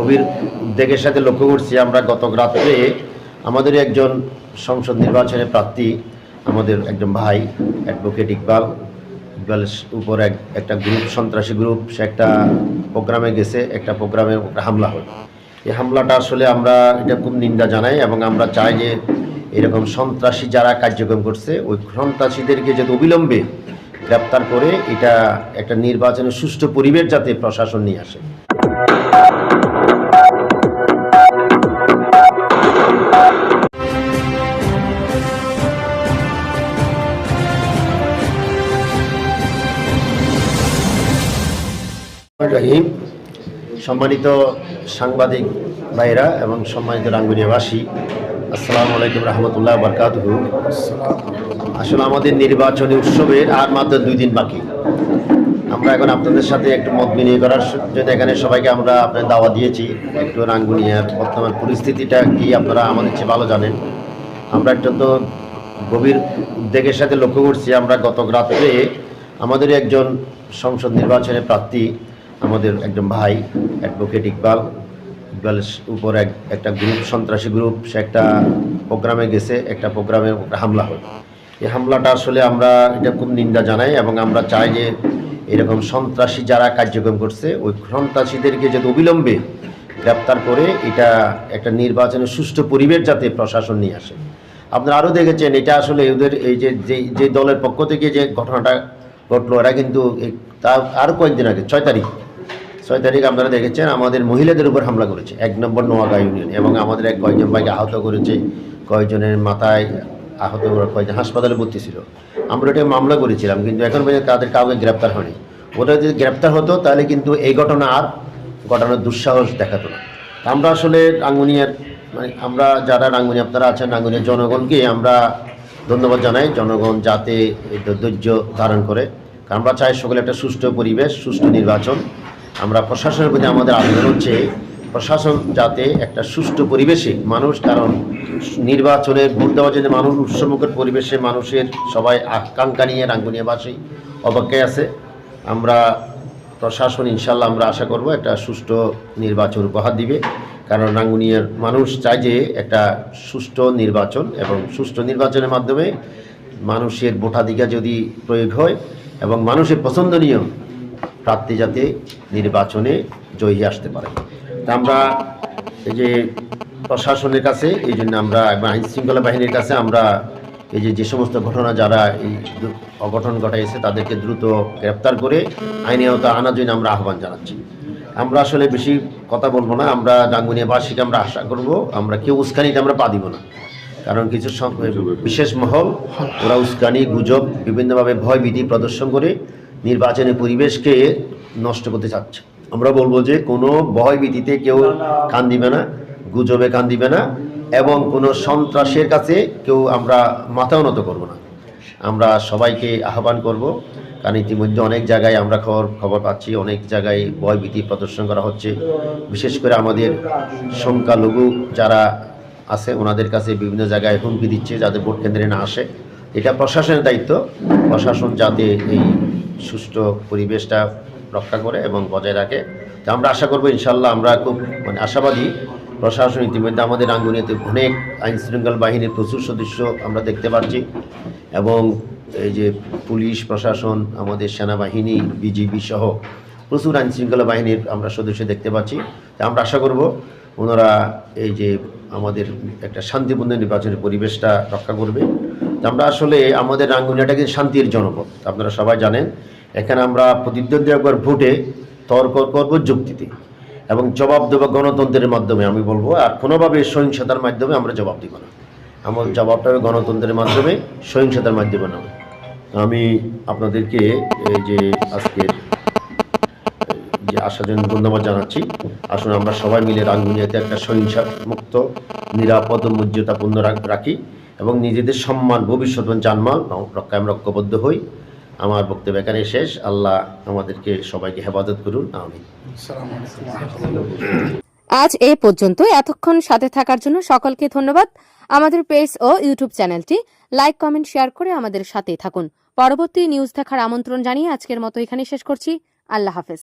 গভীর উদ্বেগের সাথে লক্ষ্য করছি, আমরা গত রাত্রে আমাদের একজন সংসদ নির্বাচনের প্রার্থী, আমাদের একজন ভাই অ্যাডভোকেট ইকবালের উপর একটা গ্রুপ, সন্ত্রাসী গ্রুপ, সে একটা প্রোগ্রামে গেছে, একটা প্রোগ্রামে হামলা হয়। এই হামলাটা আসলে আমরা এটা খুব নিন্দা জানাই এবং আমরা চাই যে এরকম সন্ত্রাসী যারা কার্যক্রম করছে ওই সন্ত্রাসীদেরকে যাতে অবিলম্বে গ্রেপ্তার করে এটা একটা নির্বাচনের সুষ্ঠু পরিবেশ যাতে প্রশাসন নিয়ে আসে। সম্মানিত সাংবাদিক ভাইরা এবং সম্মানিত রাঙ্গুনিয়াবাসী, আসসালামু আলাইকুম রহমতুল্লাহ বরকাতুহু। আসলে আমাদের নির্বাচনী উৎসবের আর মাত্র 2 দিন বাকি। আমরা এখন আপনাদের সাথে একটু মত বিনিময় করার জন্য এখানে সবাইকে আমরা আপনাদের দাওয়াত দিয়েছি। একটু রাঙ্গুনিয়ার বর্তমান পরিস্থিতিটা কি আপনারা আমাদের চেয়ে ভালো জানেন। আমরা একটা তো গভীর উদ্বেগের সাথে লক্ষ্য করছি, আমরা গত রাত্রে আমাদের একজন সংসদ নির্বাচনের প্রার্থী, আমাদের একজন ভাই অ্যাডভোকেট ইকবালের উপর একটা গ্রুপ, সন্ত্রাসী গ্রুপ, সে একটা প্রোগ্রামে গেছে, একটা প্রোগ্রামে হামলা হয়। এই হামলাটা আসলে আমরা এটা খুব নিন্দা জানাই এবং আমরা চাই যে এরকম সন্ত্রাসী যারা কার্যক্রম করছে ওই সন্ত্রাসীদেরকে যাতে অবিলম্বে গ্রেপ্তার করে এটা একটা নির্বাচনের সুষ্ঠু পরিবেশ যাতে প্রশাসন নিয়ে আসে। আপনারা আরও দেখেছেন, এটা আসলে ওদের এই যে দলের পক্ষ থেকে যে ঘটনাটা ঘটলো, এরা কিন্তু তা আরও কয়েকদিন আগে 6 তারিখ আপনারা দেখেছেন আমাদের মহিলাদের উপর হামলা করেছে 1 নম্বর নোয়াগাঁ ইউনিয়ন, এবং আমাদের কয়েকজন ভাইকে আহত করেছে, কয়েকজনের মাথায় আহত করে, কয়েকজন হাসপাতালে ভর্তি ছিল। আমরা এটা মামলা করেছিলাম, কিন্তু এখন পর্যন্ত তাদের কাউকে গ্রেপ্তার হয়নি। ওটা যদি গ্রেপ্তার হতো তাহলে কিন্তু এই ঘটনা আর ঘটনার দুঃসাহস দেখাতো না। আমরা আসলে রাঙ্গুনিয়ার আমরা যারা রাঙ্গুনিয়া আপনারা আছেন, রাঙ্গুনিয়ার জনগণকে আমরা ধন্যবাদ জানাই। জনগণ যাতে ধৈর্য ধারণ করে, কারণ আমরা চাই সকলে একটা সুষ্ঠু পরিবেশ, সুষ্ঠু নির্বাচন। আমরা প্রশাসনের প্রতি আমাদের আবেদন হচ্ছে প্রশাসন যাতে একটা সুষ্ঠু পরিবেশে মানুষ, কারণ নির্বাচনের ভোট দেওয়ার জন্য মানুষ উৎসবমুখর পরিবেশে মানুষের সবাই আকাঙ্ক্ষা নিয়ে রাঙ্গুনিয়াবাসী অপেক্ষায় আছে। আমরা প্রশাসন ইনশাল্লাহ আমরা আশা করব একটা সুষ্ঠু নির্বাচন উপহার দিবে, কারণ রাঙ্গুনিয়ার মানুষ চায় যে একটা সুষ্ঠু নির্বাচন, এবং সুষ্ঠু নির্বাচনের মাধ্যমে মানুষের ভোটাধিকার যদি প্রয়োগ হয় এবং মানুষের পছন্দনীয় প্রার্থী যাতে নির্বাচনে জয়ী আসতে পারে। তা আমরা এই যে প্রশাসনের কাছে, এই জন্য আমরা আইন শৃঙ্খলা বাহিনীর কাছে আমরা এই যে সমস্ত ঘটনা যারা এই অঘটন ঘটাইছে তাদেরকে দ্রুত গ্রেপ্তার করে আইনি আওতায় আনার জন্য আমরা আহ্বান জানাচ্ছি। আমরা আসলে বেশি কথা বলবো না, আমরা রাঙ্গুনিয়াবাসীকে আমরা আশা করব আমরা কেউ উস্কানিতে আমরা পা দিব না, কারণ কিছু বিশেষ মহল ওরা উস্কানি, গুজব, বিভিন্নভাবে ভয় ভীতি প্রদর্শন করে নির্বাচনী পরিবেশকে নষ্ট করতে চাচ্ছে। আমরা বলবো যে কোনো ভয় ভীতিতে কেউ কান দিবে না, গুজবে কান দিবে না, এবং কোনো সন্ত্রাসের কাছে কেউ আমরা মাথা উন্নত করব না। আমরা সবাইকে আহ্বান করব, কারণ ইতিমধ্যে অনেক জায়গায় আমরা খবর পাচ্ছি, অনেক জায়গায় ভয় ভীতি প্রদর্শন করা হচ্ছে। বিশেষ করে আমাদের সংখ্যালঘু যারা আছে ওনাদের কাছে বিভিন্ন জায়গায় হুমকি দিচ্ছে যাতে ভোট কেন্দ্রে না আসে। এটা প্রশাসনের দায়িত্ব, প্রশাসন যাতে এই সুষ্ঠু পরিবেশটা রক্ষা করে এবং বজায় রাখে। তো আমরা আশা করব ইনশাল্লাহ, আমরা খুব আশাবাদী। প্রশাসন ইতিমধ্যে আমাদের রাঙ্গুনিয়াতে অনেক আইন শৃঙ্খলা বাহিনীর প্রচুর সদস্য আমরা দেখতে পাচ্ছি, এবং এই যে পুলিশ প্রশাসন, আমাদের সেনাবাহিনী, বিজিবি সহ প্রচুর আইন শৃঙ্খলা বাহিনীর আমরা সদস্য দেখতে পাচ্ছি। তো আমরা আশা করব ওনারা এই যে আমাদের একটা শান্তিপূর্ণ নির্বাচনের পরিবেশটা রক্ষা করবে। তো আমরা আসলে আমাদের রাঙ্গুনিয়াটাকে শান্তির জনপদ, আপনারা সবাই জানেন। এখানে আমরা প্রতিদ্বন্দ্বী একবার ভোটে তর্ক করব যুক্তিতে, এবং জবাব দেবো গণতন্ত্রের মাধ্যমে। আমি বলবো আর কোনোভাবে সহিংসতার মাধ্যমে আমরা জবাব দিব না। আমার জবাবটা হবে গণতন্ত্রের মাধ্যমে, সহিংসতার মাধ্যমে নয়। আমি আপনাদেরকে এই যে আজকের যে আসার জন্য ধন্যবাদ জানাচ্ছি। আসলে আমরা সবাই মিলে রাঙ্গুনিয়াতে একটা সহিংসা মুক্ত, নিরাপদ ও মর্যাদাপূর্ণ রাখি, এবং নিজেদের সম্মান, ভবিষ্যৎ জানমাল রক্ষায় আমরা ঐক্যবদ্ধ হই। আমার বক্তব্য এখানে শেষ। আল্লাহ আমাদেরকে সবাইকে হেফাজত করুন, আমিন। আজ এ পর্যন্ত। এতক্ষণ সাথে থাকার জন্য সকলকে ধন্যবাদ। আমাদের পেজ ও ইউটিউব চ্যানেলটি লাইক, কমেন্ট, শেয়ার করে আমাদের সাথেই থাকুন। পরবর্তী নিউজ দেখার আমন্ত্রণ জানিয়ে আজকের মতো এখানে শেষ করছি। আল্লাহ হাফেজ।